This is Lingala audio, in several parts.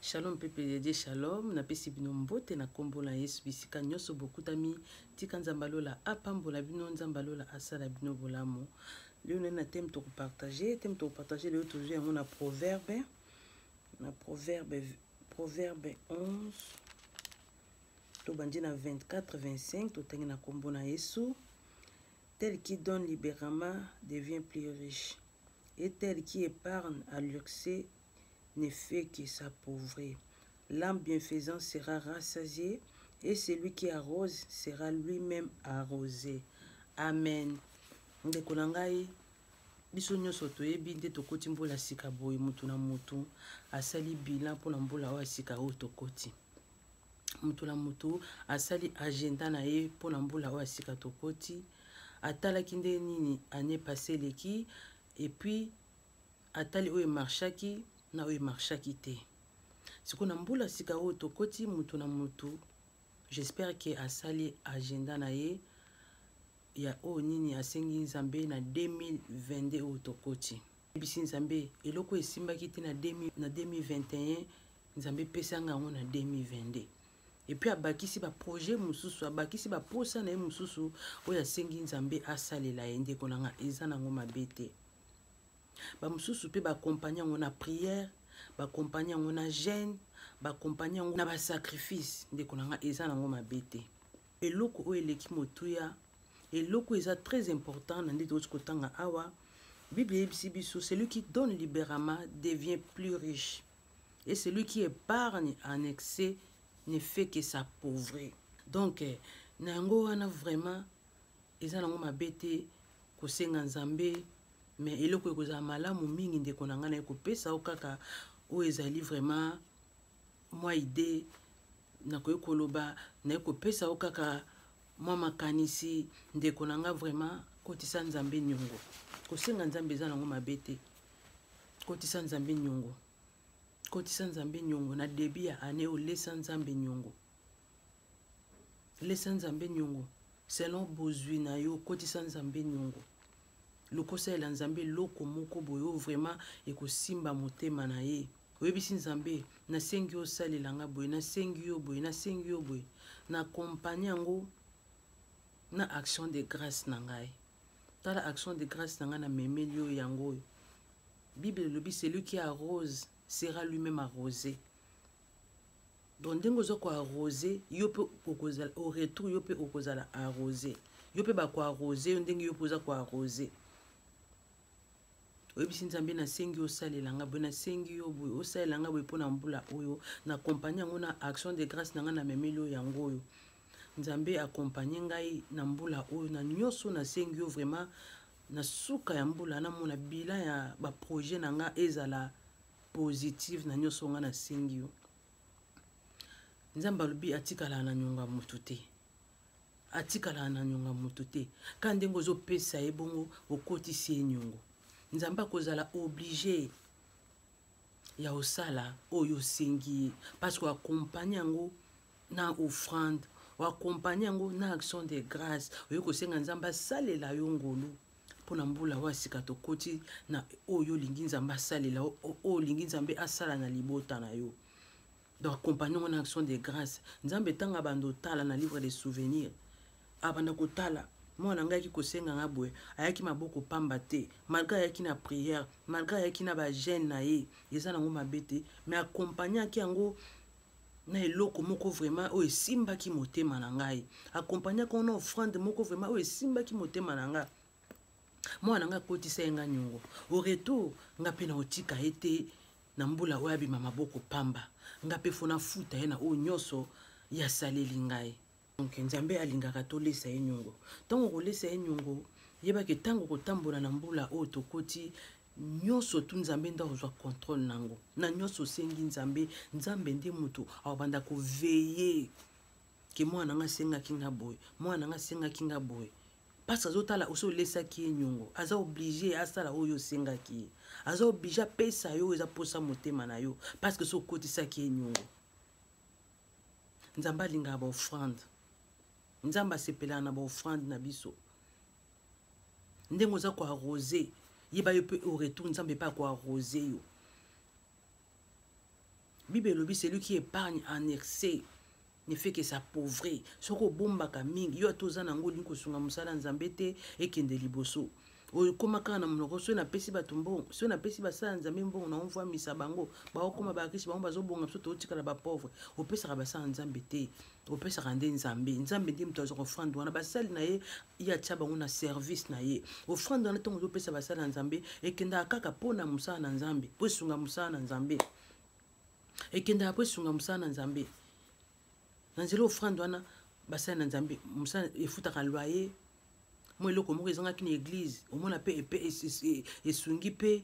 Shalom pepe de shalom na pesi bino mbote na kombo na Yesu bisika nyoso bokutami tika nzambalola apambola bino nzambalola asala bino bolamu. Leo na thème to partager le toujours yango na proverbe 11 to bandi na 24-25 to tangi na kombo na Yesu. Tel qui donne libéralement devient plus riche, et tel qui épargne à l'excès ne fait que s'appauvrir. L'âme bienfaisant sera rassasiée, et celui qui arrose sera lui-même arrosé. Amen. Ndeko na ngai biso nyonso toyebi nde tokoti mbola sika boye mutu na mutu asali bilan mpona mbola oyo sika oyo tokoti. Mutu na mutu asali agenda na ye mpona mbola oyo sika tokoti. Atalaki nde nini année passée leki, et puis atali oyo marchaki na oyo marchaki te. Siko na mbula sika oyo tokoti mutu na mutu, j'espère que asali agenda na ye ya oyo nini asengi nzambe na 2022 oyo tokoti. Bisi nzambe eloko esimbaki te na 2021, nzambe pesa yango na 2022. Et puis abakisi ba projet mususu, abakisi ba posa na ye mususu oyo asengi nzambe asalela ye ndeko na nga eza nango mabe te. Ba mususu pe ba accompagner yango na prière, ba accompagner yango na jeûne, ba accompagner yango na ba sacrifice ndeko na nga eza nango mabe te. Eloko oyo eleki motuya, eloko eza très important na ndeko kotanga awa. Bible yebisi biso celui qui donne libéralement devient plus riche, et celui qui épargne en excès ne fait que s'appauvrir. Donc nango wana vraiment eza nango mabe te kosenga nzambe, mais eloko ekozala malamu mingi ndeko na nga na ekopesa o kaka oyo ezali vraiment mwa idée na koloba na ekopesa o kaka mwa makanisi ndeko na nga vraiment kotisa nzambe nyongo. Kosenga nzambe eza nango mabe te. Kotisa nzambe nyongo. Kotisa nzambe nyongo na début ya année o lesa nzambe nyongo. Lesa nzambe nyongo selon besoin na yo, kotisa nzambe nyongo. Lokosaela nzambe loko moko boyo vraiment ekosimba motema na ye. Oyebisi nzambe nasengi osalela nga boye, nasengi yo boye, nasengi yo boye. Na accompagne yango na action de grâce na ngai. Tala action de grâce na nga na memeli yo yango. Bible lobi celui qui arrose sera lui-même arrosé. Donc ndengo zo ko arrosé, yo pe okozala au retour, yo pe okozala arrosé. Yo pe ba ko arrosé, ndenge yo poza ko arrosé. Oyebisi nzambe nasengi osalela nga boye, nasengi yo boye, osalela nga boye mpona mbula oyo, na accompagne yango na action de grâce na nga na memeli yo yango oyo. Nzambe accompagne ngai na mbula oyo na nyonso nasengi yo vraiment na suka ya mbula na mona bilan ya ba projet na nga ezala positive na nyonso nga nasengi yo. Nzambe alobi atikala na nyonga mutu te. Atikala na nyonga mutu te. Ka ndengo zo pesa ye bongo okotisi nyongo. Nzambe akozala obligé ya osala oyo sengi, parce que accompagne yango na offrande, ou accompagne yango na action de grâce. Oyo kosenga nzambe salela yo ngolu pona mbula wa sika tokoti na oyo lingi nzambe salela o lingi nzambe asala na libota na yo. Donc accompagne yango na action de grâce. Nzambe tanga bando tala na livre des souvenirs. Abanda kotala mwana ngai ki kosenga nga boye ayaki maboko pamba te, malgré ayaki na prière, malgré ayaki na ba jeûne na ye eza nango mabe te, mais accompagner ki yango na eloko moko vraiment o esimba ki motema na ngai. Accompagner ko na offrande moko vraiment o esimba ki motema na nga. Mwana nga kotisa nga nyongo. Au retour nga pe na otika ete na mbula oya bima maboko pamba. Nga pe fona futa ye na o nyonso ya saleli ngai. Donc nzambe alingaka tolesa ye nyongo. Tango kolesa ye nyongo, yeba ke tango kotambola na mbula o tokoti nyonso tu nzambe nda ozwa contrôle nango. Na nyonso sengi nzambe, nzambe ndi mutu awabanda ko veiller ke mwana nga senga kinga boy, mwana nga senga kinga boy. Parce que azotala oso lesa ki nyongo, aza obligé asala oyo senga ki. Aza obligé pesa yo eza posa motema na yo, parce que so kotisa ki nyongo. Nzambe alinga ba offrande. Nzamba sepela na ba offrande na biso. Ndengo za ko arroser, yeba yo pe au retour nzambe pa ko arroser yo. Bible lobi celui qui épargne en excès ne fait que s'appauvrir. Soko bomba ka mingi yo atozana ngo linko sunga musala nzambe te ekende liboso. Koma kaka na monoko so na pesi bato mbongo so na pesi basala nzambe mbongo na onvwa misa bango baokoma bakristo bango bazobonga biso totikala bapauvre opesaka basala nzambe te opesaka nde nzambe nde moto azwa ofrande wana basali na ye ye atia bango na service na ye ofrande wana ntongo ozopesa basala na nzambe ekendaka kaka mpona mosala na nzambe po esunga mosala na nzambe ekendaka po esunga mosala na nzambe na nzela ofrande wana basala na nzambe mosala efutaka loyer moi eloko moko ezangaki na église omona mpe esungi mpe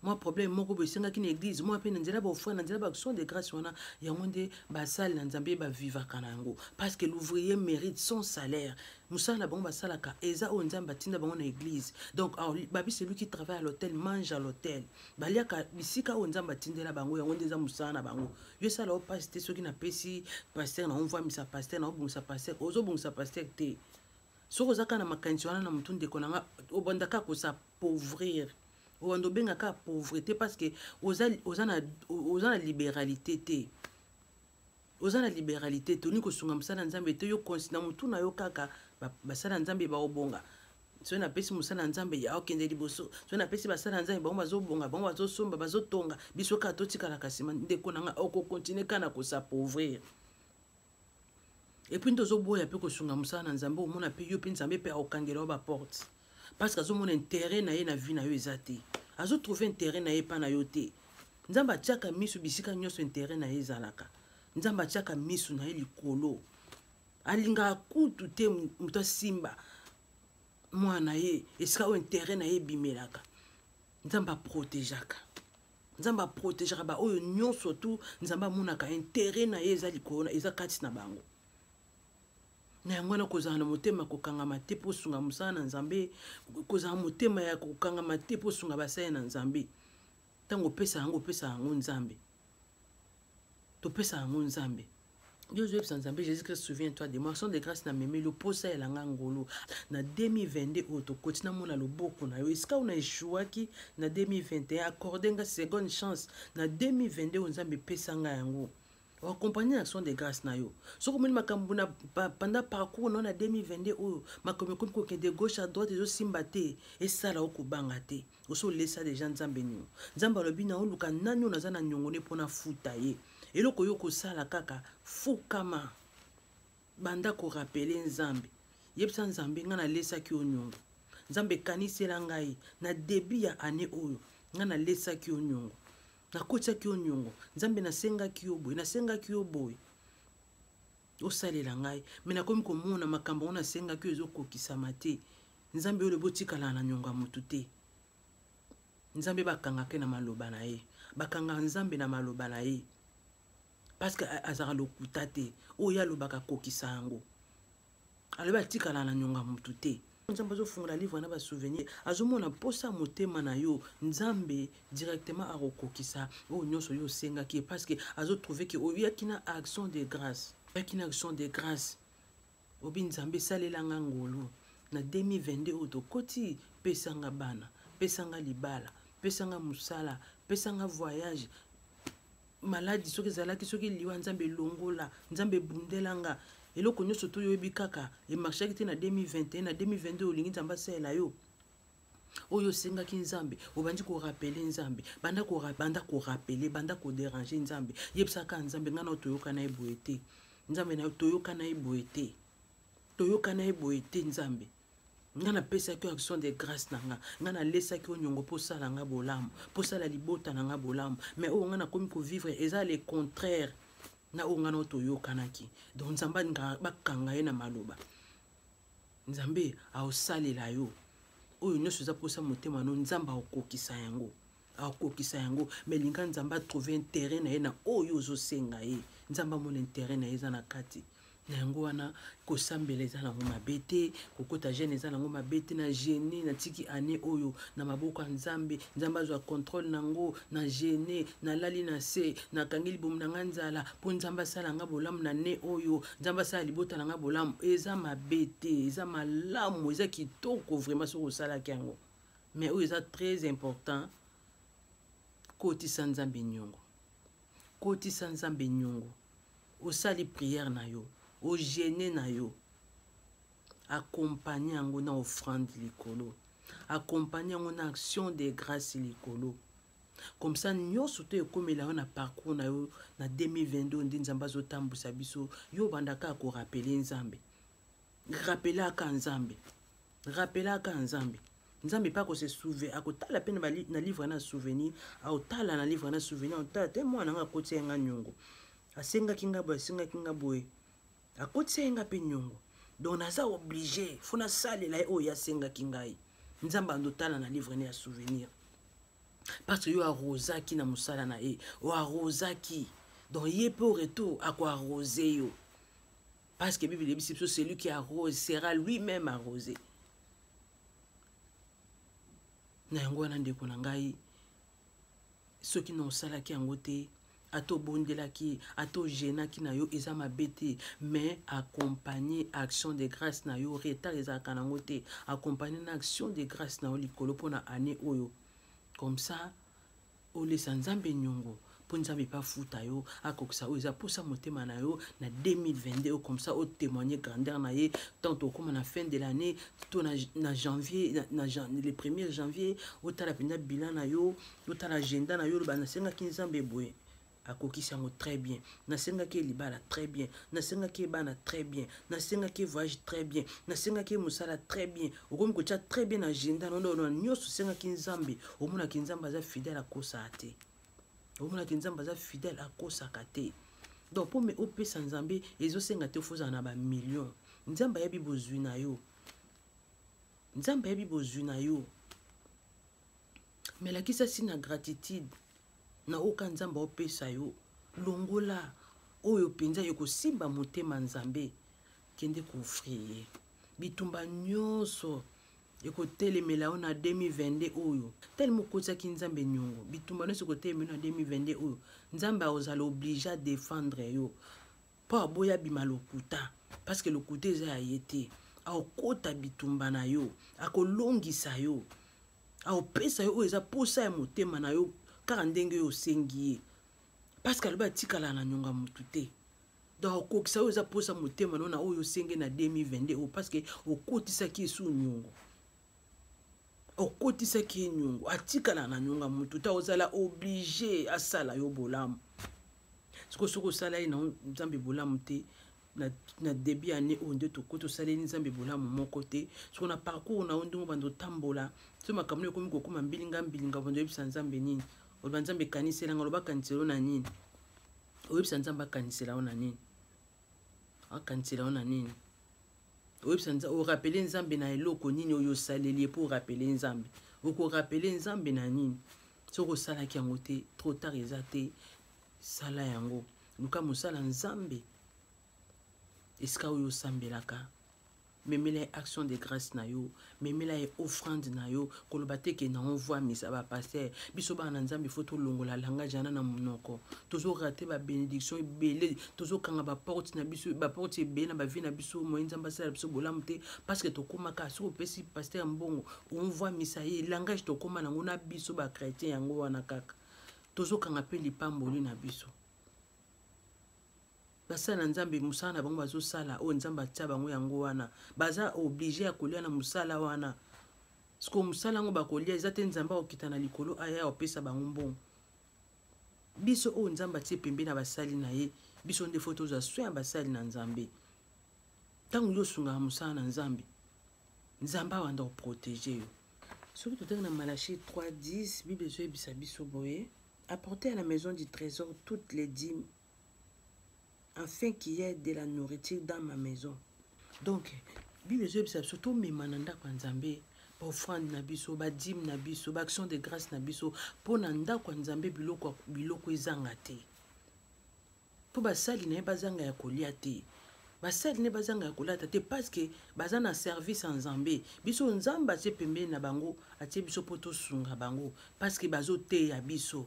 moi problème moko boye esengaki na église moi mpe na nzela baofrande na nzela baaction de grâce wana yango nde basali na nzambe bavivaka na yango parce que l'ouvrier mérite son salaire mosala na bango basalaka eza oyo nzambe atinda bango na église donc babi celui qui travaille à l'hôtel mange à l'hôtel baliaka bisika oyo nzambe atindela bango yango nde eza mosala na bango yo esala opasi te soki napesi paster na omvwamisa paster na obongisa paster ozobongisa paster te soko zaka na makanisi wana na mutu ndeko nanga obandaka kosapauvrir obanda obengaka pauvreté parce que oza na libéralité te oza na libéralité te oni kosunga mosala nzambe te yo konsina mutu na yo kaka basala nzambe baobonga soki napesi mosala nzambe ya okende liboso soki napesi basala nzambe bango bazobonga bango bazosomba bazotonga biso kaka totikalaka nsima ndeko nanga okokontinue kaka na kosapauvrir et puis nous avons peu que sur Namsa Nzambe au monde a payé puis Nzambe peut okangela ba porte parce que azo mon intérêt na ye na vie na yo ezate azo trouver intérêt na ye pa na yo te Nzamba tiaka misu bisika nyoso intérêt na ye ezalaka Nzamba tiaka misu na ye likolo alinga kutu te muto simba mwana ye esika o intérêt na ye bimelaka Nzamba protégeaka Nzamba protégeaka ba oyo nyonso tout Nzamba monaka intérêt na ye ezalikolo eza kati na bango na yango na kozala na motema kokangama te po sunga mosala na nzambe kozala motema ya kokangama te po sunga basala na nzambe ntango opesa yango nzambe topesa yango nzambe Dieu joue nzambe Jésus-Christ souviens-toi de moi action de grâce na meme lo posa elanga ngolo na 2022 oto kotina mona loboko na yo esika una eshuaki na 2021 accorder nga seconde chance na 2022 nzambe pesa nga yango accompagner l'action de grâce na yo soko moni makambo na pendant parcours non na 2022 oyo makambo ko de gauche à droite ezo simba te esala okubanga te oso lesa des gens nzambe nyo nzamba lobi na oluka nani onaza na nyongone pona futa ye eloko yo kosala kaka fukama banda ko rappeler nzambe yebisa nzambe nga na lesa ki onyongo nzambe kanisela ngai na début ya année oyo nga na lesa ki onyongo nakotiaki yo nyongo nzambe nasengaki yo boye osalela ngai me nakomi komona makambo ngo nasengaki yo ezokokisama te nzambe oyo botikala na nyongo ya motu te nzambe bakangaka na maloba na ye bakanga nzambe na maloba na ye parce que azaka lokuta te oyo alobaka kokisa yango alobi atikala na nyongo ya motu te nzambe azofungola livre na basouvenir azomona posa motema na yo nzambe directement akokokisa oyo nyonso yo osengaki parce que azotrouve ke oyaki na action de grâce obi nzambe esalelanga ngolu na 2022 oyo tokoti pesanga bana pesanga libala pesanga mosala pesanga voyage maladi soki ezalaki soki liwa nzambe elongola nzambe ebundelanga eloko nyonso to yoyebi kaka emarchaki te na 2021 na 2022 olingi nzambe asalela yo oyo osengaki nzambe obandi korapele nzambe banda korapele banda koderange nzambe yebisaka nzambe nga na toyoka na ye boye te nzambe na toyoka na ye boye te nzambe nga napesaki action de grâce na nga nalesaki oyo nyongo mpo osala nga bolamu mpo osala libota na nga bolamu mais oyo nga nakomi kovivre eza le contraire na oyo nga na toyokanaki donc nzambe bakanga ye na maloba nzambe aosalela yo oyo nyonso eza posa motema no nzambe akokisa yango mais linga nzambe atrouve intérêt na ye na oyo ozosenga ye nzambe amona intérêt na ye eza na kati na yango wana kosambela eza nango mabe te kokota jeune eza nango mabe te na gene na tiki année oyo na maboko ya nzambe azwa contrôle nango na gene nalali na se nakangi libumu na nga nzala mpo nzambe asala nga bolamu na ne oyo nzambe asala libota na nga bolamu eza mabe te eza malamu eza kitoko vraiment soki osalaki yango mais oyo eza très important kotisa nzambe nyongo okotisa nzambe nyongo, osali prière na yo, ogene na yo, accompagner yango na offrande likolo, accompagner yango na action de grâce likolo. Comme ça, nyonso to ekomela yo na parcours na yo na 2022 ndi nzambe azotambusa biso, yo bandaka ko rappeler nzambe. Rappelaka nzambe. Rappelaka nzambe. Nzambe pas ko se souvenir, akotala pe na livre na souvenir, akotala na livre na souvenir, akotala te mwana nga kotia nga nyongo. Asenga kinga boy, akotia nga pe nyongo. Donc naza obligé, fona salela o ya senga kingai. Nzambe andotala na livre na souvenir. Parce que yo arrosaki na musala na e, o arrosaki. Donc yé pe au retour à quoi arroser yo. Parce que Bible dit que celui qui arrose sera lui-même arrosé. Na yango wana ndeko na ngai, soki na osalaki yango te, ato bondelaki, ato jenaki na yo eza mabe te, mais accompagner action de grâce na yo, retard ezalaka nango te, accompagner na action de grâce na yo likolo mpona année oyo. Comme ça, olesa nzambe nyongo, po nzambe pa futa yo, akokisa oyo eza posa motema na yo na 2022, comme ça, o témoigner grandeur na ye, tant comme na fin de l'année, to na janvier, le 1er janvier, o tala pena bilan na yo, o tala agenda na yo, ba na senga ki nzambe boye. Akokisi yango très bien, nasenga ki libala très bien, nasenga ki bana très bien, nasenga ki voyage très bien, nasenga ki musala très bien, okomi ko tia très bien agenda non nyoso senga ki nzambe, omona ki nzambe aza fidèle akosa ate, omona ki nzambe aza fidèle akosa kate. Donc pour me opesa nzambe ezo senga te foza na ba millions, nzambe yebi bozwi na yo, nzambe yebi bozwi na yo, mais la kisa si na gratitude na oka nzamba opesa yo, longola oyo penza yo kosimba motema nzambe kende kofriye bitumba nyonso ekotelemela yo na 2022 oyo tel mokotisaki nzambe nyongo bitumba nyonso ekotelemela na 2022 oyo nzambe ozala oblige a défendre yo po aboya bima lokuta parce que lokuta eza ya ye te, akokota bitumba na yo, akolongisa yo, akopesa yo oyo eza posa ya motema na yo kaka ndenge yo osengi ye, parce que aloba tikala na nyonga mutu te. Donc okokisa oyo eza posa motema na oyo osengi na 2022 oyo parce que okotisaki esu nyongo, okotisaki nyongo, atikala na nyonga mutu te, ozala obligé asala yo bolamu. Soko sala ye na nzambe bolamu te, na début année oyo nde tokoto saleli nzambe bolamu moko te, soko na parcours na ndenge bando tambola, so makambo ekomi kokoma mbilinga bando yebisa nzambe nini, oloba nzambe kanisela nga, oloba kanisela na nini, oyebisa nzambe akanisela na nini, akanisela na nini, oyebisa nzambe, orapele nzambe na eloko nini oyo osaleli pour rappeler nzambe, oko rappeler nzambe na nini, soko salaki yango te, trop tard eza te, sala yango, luka mosala nzambe, esika oyo osambelaka, memela action de grâce na yo, memela offrande na yo, koloba te ke na envoi misa ba pasteur, biso ba na nzambe faut longola langage na monoko, tozo rater ba bénédiction ebele, tozo kanga ba porte na biso, ba porte ebele na ba vie na biso, mo nzamba sala biso bolamu te, parce que tokomaka so pesi pasteur mbongo, envoi misa ye langage tokoma nango na biso ba chrétien yango wana kaka, tozo kanga pe lipamboli na biso. Basala nzambe musala na bango bazo sala o nzamba atia bango yango wana baza obligé akolia na musala wana siko musala ngo bakolia eza te nzamba okita na likolo aya opesa bango mbongo biso o nzamba tie pembe na basali na ye biso nde foto za soin basali na nzambe tangu yo sunga musala na nzambe nzamba wanda o protéger yo soki totanga na Malachie 3:10 Bible zo ebisa biso boye apporter à la maison du trésor toutes les dîmes afin qu'il y ait de la nourriture dans ma maison. Donc, Bible dit surtout memananda kwa nzambe, ba offrande na biso, ba dîme na biso, ba action de grâce na biso, po nanda kwa nzambe biloko ezanga te. Po basali na bazanga ya kolia te. Basali ne bazanga ya kolia te parce que bazana service en nzambe. Biso nzamba tie pembe na bango, atie biso poto sunga bango parce que bazo te ya biso.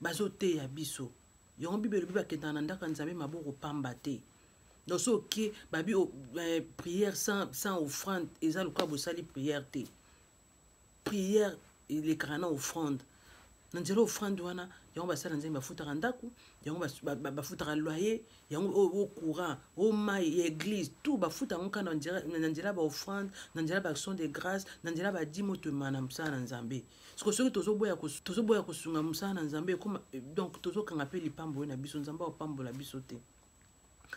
Bazo te ya biso. Yon Bible biba ketana ndaka nzambe maboko pamba te. Donc so ki babi prière sans offrande eza luka bosali prière te. Prière le krana offrande. Nanzelo offrande wana yango basala nzambe bafutaka ndako yango bafutaka loyer yango au courant au mai église tout bafuta yango kana na nzela ba offrande na nzela ba action de grâce na nzela ba dimo to mana msala na nzambe siko soki tozoboya kosunga msala na nzambe comme donc tozokanga pe lipambo na biso nzambe opambola biso te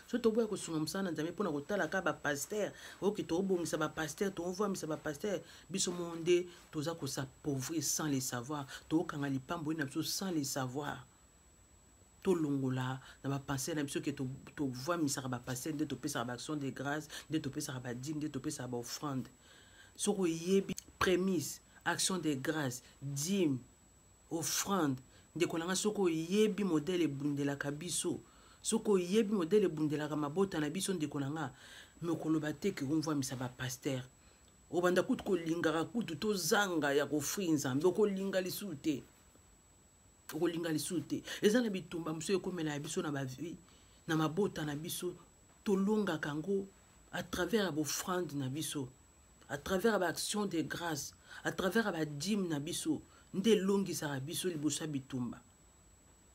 so toboya kosunga msala na nzambe mpona kotala ka bapaster oyoki tobongisa bapaster tovwamisa bapaster biso monde toza kosapauvrir sans les savoir tokanga lipambo na biso sans les savoir tolongola na bapenser na biso ke tovwamisaka bapaster nde topesaka baaction de grâce nde topesaka badime nde topesaka baoffrande soki oyebi prémisse action de grâce dime offrande ndeko nanga soki oyebi modele ebundelaka biso soki oyebi modele ebundelaka mabota na biso ndeko nanga mekoloba te ke komvwamisa bapaster obanda kutu kolingaka kutu tozanga ya kofri nzambe okolinga lisusu te okolinga lisusu te eza na bitumba mosusu ekomela ya biso na bavie na mabota na biso tolongaka yango à travers ya bofrande na biso à travers ya baaction de grâce à travers ya badime na biso nde elongisaka biso liboso ya bitumba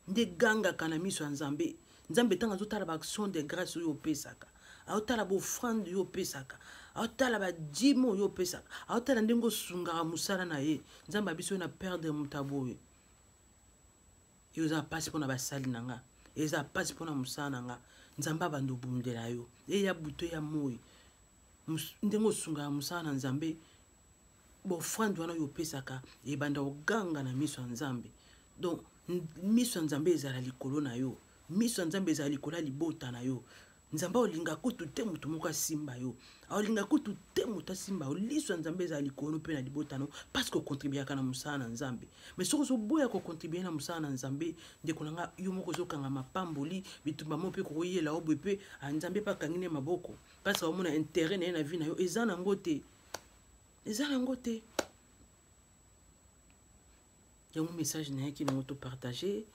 nde gangaka na miso ya nzambe nzambe ntango azotala baaction de grâce oyo opesaka aotala bofrande oyo opesaka aotala badime oyo opesaka aotala ndenge osungaka mosala na ye nzambe abiso oyo na perdre motabo oyo eza pasi mpona basali na nga eza pasi mpona mosala na nga nzambe abanda obundela yo eya buto ya moi ndenge osungaka mosala na nzambe bofrande wana oyo opesaka ebanda oganga na miso ya nzambe donc miso ya nzambe ezala likolo na yo miso ya nzambe ezala likolo ya libota na yo nzambe olinga kutu te moto moko asimba yo aolinga kutu te moto asimba yo liso ya nzambe ezala likolo mpe na libota no parce que okontribuaka na mosala na nzambe mais soki ozoboya kokontribue na mosala na nzambe ndeko na nga yo moko ozokanga mapamboli bitumba mo mpe kokoyela oboye mpe nzambe mpe akangi ne maboko parce que omona intérêt na ye na vie na yo eza nango te eza nango te yango message na ye ki nango topartage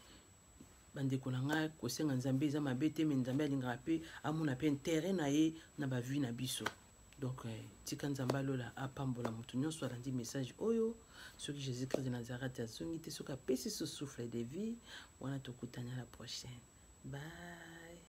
bandeko na nga kosenga nzambe eza mabe te me nzambe alingaka mpe amona mpe intérêt na ye na bavie na biso donc tika nzambe alola apambola moto nyonso alandi message oyo soki jésus christ de nazareth azongi te soki apesi so souffle de vie wana tokutani à la prochaine bye.